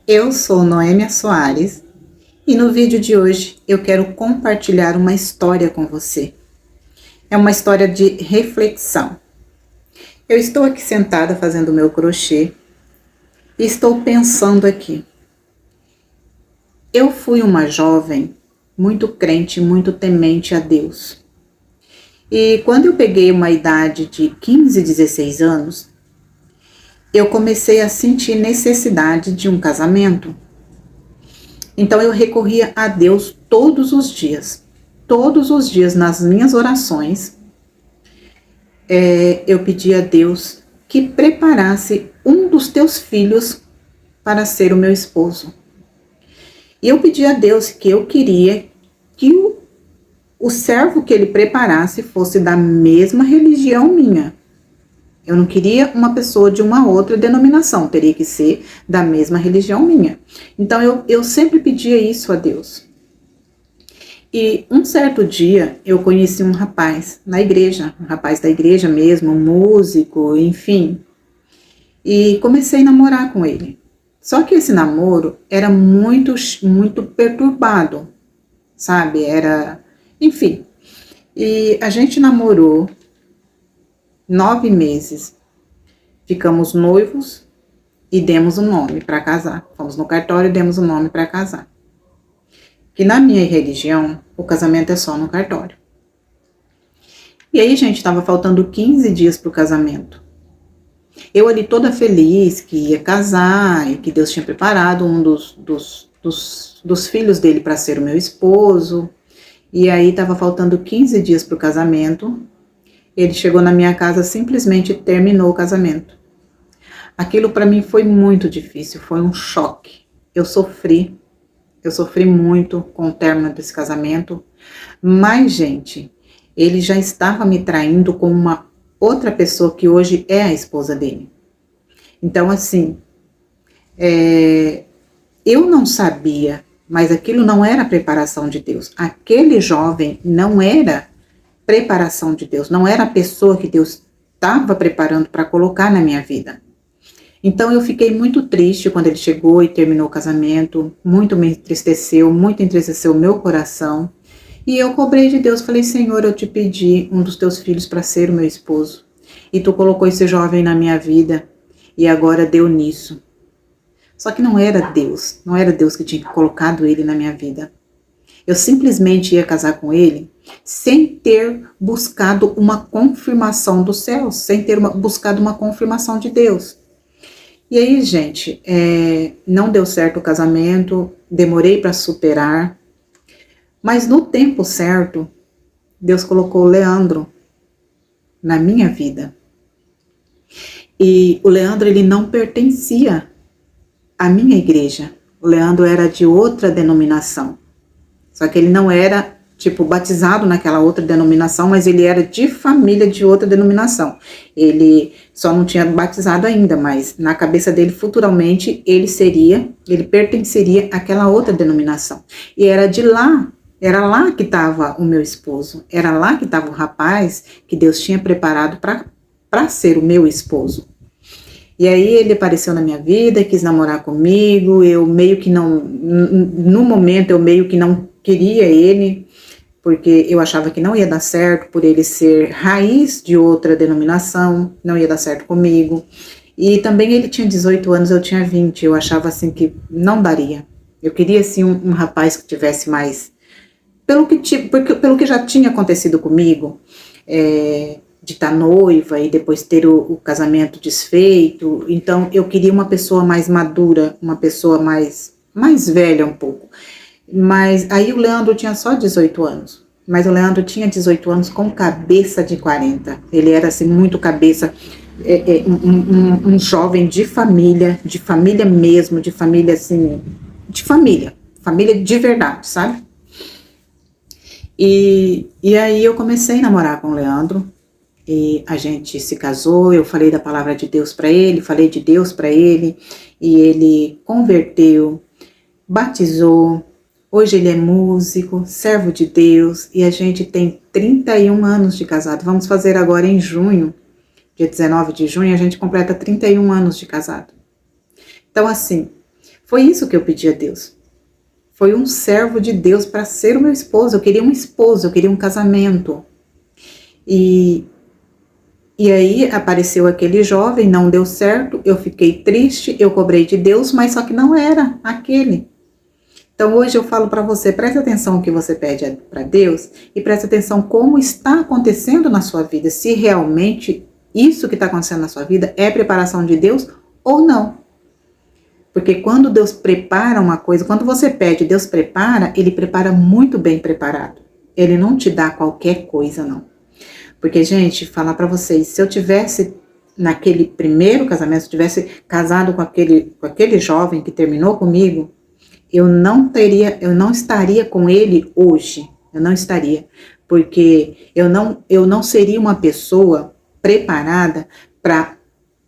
Eu sou Noêmia Soares e no vídeo de hoje eu quero compartilhar uma história com você. É uma história de reflexão. Eu estou aqui sentada fazendo meu crochê e estou pensando aqui. Eu fui uma jovem muito crente, muito temente a Deus. E quando eu peguei uma idade de 15, 16 anos, eu comecei a sentir necessidade de um casamento. Então eu recorria a Deus todos os dias nas minhas orações, eu pedia a Deus que preparasse um dos teus filhos para ser o meu esposo. E eu pedi a Deus que eu queria que o servo que ele preparasse fosse da mesma religião minha. Eu não queria uma pessoa de uma outra denominação, teria que ser da mesma religião minha. Então eu sempre pedia isso a Deus. E um certo dia eu conheci um rapaz na igreja, um rapaz da igreja mesmo, músico, enfim. E comecei a namorar com ele. Só que esse namoro era muito perturbado, sabe? Enfim. E a gente namorou 9 meses, ficamos noivos e demos um nome para casar. Fomos no cartório e demos um nome para casar. Que na minha religião, o casamento é só no cartório. E aí, gente, estava faltando 15 dias para o casamento. Eu ali toda feliz que ia casar e que Deus tinha preparado um dos filhos dele para ser o meu esposo. E aí estava faltando 15 dias para o casamento. Ele chegou na minha casa, simplesmente terminou o casamento. Aquilo para mim foi muito difícil, foi um choque. Eu sofri muito com o término desse casamento. Mas, gente, ele já estava me traindo com uma outra pessoa que hoje é a esposa dele. Então, assim, eu não sabia, mas aquilo não era preparação de Deus. Aquele jovem não era preparação de Deus, não era a pessoa que Deus estava preparando para colocar na minha vida. Então eu fiquei muito triste quando ele chegou e terminou o casamento, muito me entristeceu, muito entristeceu o meu coração. E eu cobrei de Deus, falei: Senhor, eu te pedi um dos teus filhos para ser o meu esposo. E tu colocou esse jovem na minha vida e agora deu nisso. Só que não era Deus que tinha colocado ele na minha vida. Eu simplesmente ia casar com ele sem ter buscado uma confirmação do céu, sem ter buscado uma confirmação de Deus. E aí, gente, não deu certo o casamento, demorei para superar, mas no tempo certo, Deus colocou o Leandro na minha vida. E o Leandro, ele não pertencia à minha igreja. O Leandro era de outra denominação. Só que ele não era, batizado naquela outra denominação, mas ele era de família de outra denominação. Ele só não tinha batizado ainda, mas na cabeça dele, futuramente, ele pertenceria àquela outra denominação. E era lá que estava o meu esposo, era lá que estava o rapaz que Deus tinha preparado para ser o meu esposo. E aí ele apareceu na minha vida, quis namorar comigo, eu meio que não, no momento eu meio que não queria ele, porque eu achava que não ia dar certo, por ele ser raiz de outra denominação, não ia dar certo comigo. E também ele tinha 18 anos, eu tinha 20, eu achava assim que não daria. Eu queria assim um rapaz que tivesse mais, pelo que já tinha acontecido comigo, de estar noiva e depois ter o casamento desfeito. Então eu queria uma pessoa mais madura, uma pessoa mais velha um pouco. Mas aí o Leandro tinha só 18 anos, mas o Leandro tinha 18 anos com cabeça de 40, ele era assim muito cabeça, um jovem de família mesmo, de família assim, família de verdade, sabe? E aí eu comecei a namorar com o Leandro, e a gente se casou, eu falei da palavra de Deus para ele, falei de Deus para ele, e ele converteu, batizou. Hoje ele é músico, servo de Deus, e a gente tem 31 anos de casado. Vamos fazer agora em junho, dia 19 de junho, a gente completa 31 anos de casado. Então, assim, Foi isso que eu pedi a Deus. Foi um servo de Deus para ser o meu esposo. Eu queria um esposo, eu queria um casamento. E aí apareceu aquele jovem, não deu certo, eu fiquei triste, eu cobrei de Deus, mas só que não era aquele. Então hoje eu falo para você, preste atenção no que você pede para Deus e preste atenção como está acontecendo na sua vida, se realmente isso que está acontecendo na sua vida é preparação de Deus ou não. Porque quando Deus prepara uma coisa, quando você pede, Deus prepara, Ele prepara muito bem preparado. Ele não te dá qualquer coisa, não. Porque, gente, falar pra vocês, se eu tivesse naquele primeiro casamento, se eu tivesse casado com aquele jovem que terminou comigo, eu não estaria com ele hoje. Eu não estaria. Porque eu não seria uma pessoa preparada para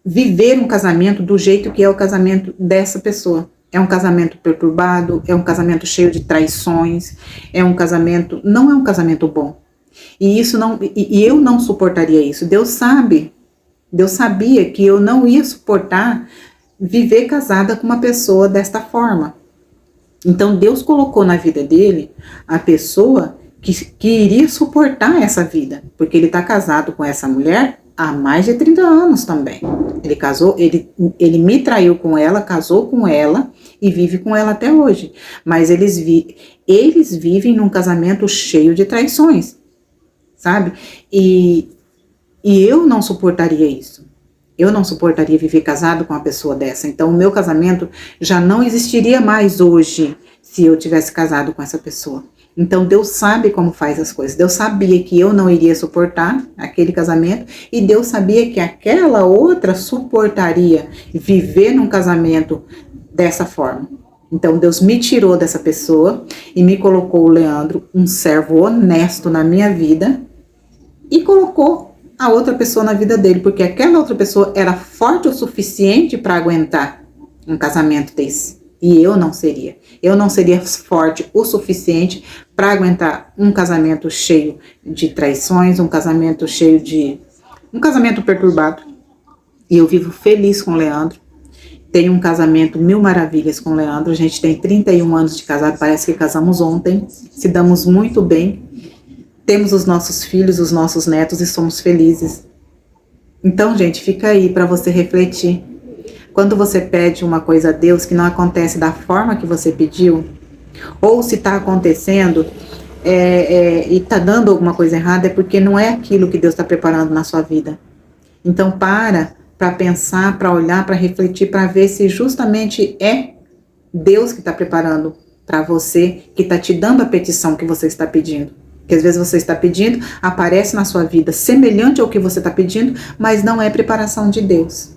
viver um casamento do jeito que é o casamento dessa pessoa. É um casamento perturbado, é um casamento cheio de traições, não é um casamento bom. E eu não suportaria isso. Deus sabia que eu não ia suportar viver casada com uma pessoa desta forma. Então Deus colocou na vida dele a pessoa que iria suportar essa vida, porque ele está casado com essa mulher há mais de 30 anos também. Ele casou, ele me traiu com ela, casou com ela e vive com ela até hoje. Mas eles vivem num casamento cheio de traições, sabe? E eu não suportaria isso. Eu não suportaria viver casado com uma pessoa dessa. Então, o meu casamento já não existiria mais hoje se eu tivesse casado com essa pessoa. Então, Deus sabe como faz as coisas. Deus sabia que eu não iria suportar aquele casamento e Deus sabia que aquela outra suportaria viver num casamento dessa forma. Então, Deus me tirou dessa pessoa e me colocou o Leandro, um servo honesto na minha vida, e colocou a outra pessoa na vida dele, porque aquela outra pessoa era forte o suficiente para aguentar um casamento desse. E eu não seria. Eu não seria forte o suficiente para aguentar um casamento cheio de traições, um casamento perturbado. E eu vivo feliz com o Leandro. Tenho um casamento mil maravilhas com o Leandro. A gente tem 31 anos de casado, parece que casamos ontem. Se damos muito bem. Temos os nossos filhos, os nossos netos e somos felizes. Então, gente, fica aí para você refletir. Quando você pede uma coisa a Deus que não acontece da forma que você pediu, ou se está acontecendo e está dando alguma coisa errada, é porque não é aquilo que Deus está preparando na sua vida. Então, para pensar, para olhar, para refletir, para ver se justamente é Deus que está preparando para você, que está te dando a petição que você está pedindo. Porque às vezes você está pedindo, aparece na sua vida semelhante ao que você está pedindo, mas não é preparação de Deus.